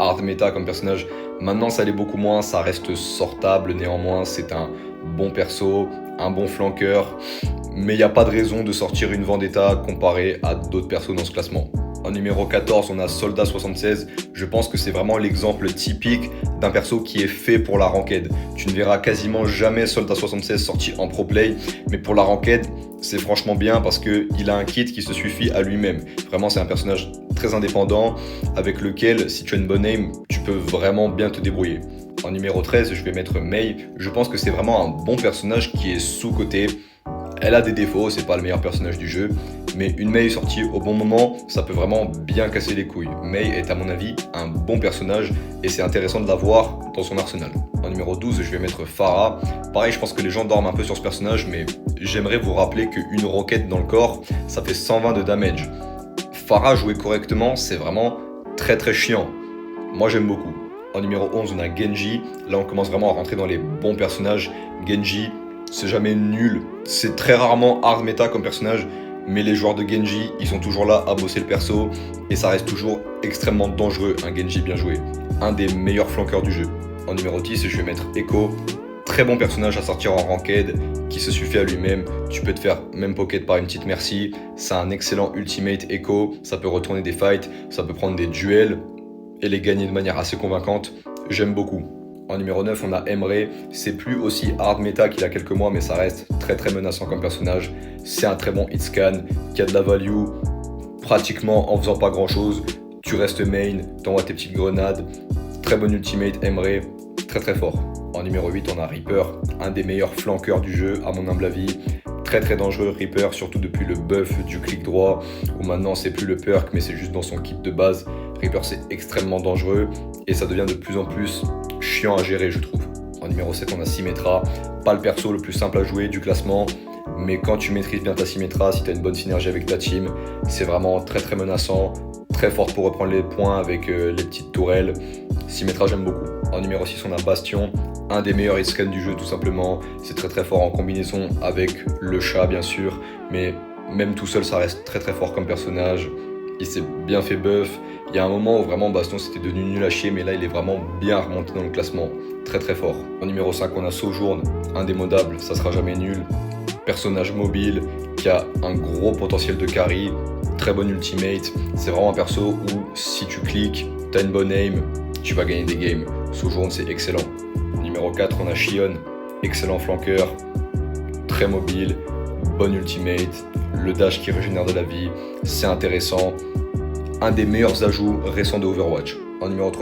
hard méta comme personnage. Maintenant ça l'est beaucoup moins, ça reste sortable néanmoins, c'est un bon perso, un bon flanqueur, mais il n'y a pas de raison de sortir une Vendetta comparée à d'autres persos dans ce classement. En numéro 14, on a Soldat 76. Je pense que c'est vraiment l'exemple typique d'un perso qui est fait pour la ranked. Tu ne verras quasiment jamais Soldat 76 sorti en pro play, mais pour la ranked, c'est franchement bien parce qu'il a un kit qui se suffit à lui-même. Vraiment, c'est un personnage très indépendant avec lequel, si tu as une bonne aim, tu peux vraiment bien te débrouiller. En numéro 13, je vais mettre Mei. Je pense que c'est vraiment un bon personnage qui est sous-coté. Elle a des défauts, c'est pas le meilleur personnage du jeu, mais une Mei sortie au bon moment, ça peut vraiment bien casser les couilles. Mei est à mon avis un bon personnage et c'est intéressant de l'avoir dans son arsenal. En numéro 12, je vais mettre Pharah. Pareil, je pense que les gens dorment un peu sur ce personnage, mais j'aimerais vous rappeler qu'une roquette dans le corps, ça fait 120 de damage. Pharah joué correctement, c'est vraiment très très chiant. Moi j'aime beaucoup. En numéro 11, on a Genji. Là, on commence vraiment à rentrer dans les bons personnages. Genji, c'est jamais nul. C'est très rarement hard méta comme personnage, mais les joueurs de Genji, ils sont toujours là à bosser le perso et ça reste toujours extrêmement dangereux, un Genji bien joué. Un des meilleurs flanqueurs du jeu. En numéro 10, je vais mettre Echo. Très bon personnage à sortir en ranked, qui se suffit à lui-même. Tu peux te faire même pocket par une petite merci. C'est un excellent ultimate Echo. Ça peut retourner des fights, ça peut prendre des duels et les gagner de manière assez convaincante. J'aime beaucoup. En numéro 9, on a Emre. C'est plus aussi hard méta qu'il y a quelques mois, mais ça reste très très menaçant comme personnage. C'est un très bon hit scan qui a de la value pratiquement en faisant pas grand chose. Tu restes main, t'envoies tes petites grenades. Très bon ultimate Emre, très très fort. En numéro 8, on a Reaper, un des meilleurs flanqueurs du jeu à mon humble avis. Très très dangereux Reaper, surtout depuis le buff du clic droit, où maintenant c'est plus le perk mais c'est juste dans son kit de base. Reaper c'est extrêmement dangereux et ça devient de plus en plus chiant à gérer je trouve. En numéro 7 on a Symmetra, pas le perso le plus simple à jouer du classement, mais quand tu maîtrises bien ta Symmetra, si tu as une bonne synergie avec ta team, c'est vraiment très très menaçant, très forte pour reprendre les points avec les petites tourelles. Symmetra j'aime beaucoup. En numéro 6 on a Bastion, un des meilleurs hitscans du jeu tout simplement, c'est très très fort en combinaison avec le chat bien sûr, mais même tout seul ça reste très très fort comme personnage, il s'est bien fait buff, il y a un moment où vraiment Bastion c'était devenu nul à chier mais là il est vraiment bien remonté dans le classement, très très fort. En numéro 5 on a Sojourn, indémodable, ça sera jamais nul, personnage mobile qui a un gros potentiel de carry, très bon ultimate, c'est vraiment un perso où si tu cliques, t'as une bonne aim, tu vas gagner des games. Sojourn c'est excellent. Numéro 4 on a Xion, excellent flanqueur, très mobile, bon ultimate, le dash qui régénère de la vie, c'est intéressant, un des meilleurs ajouts récents de Overwatch. En numéro 3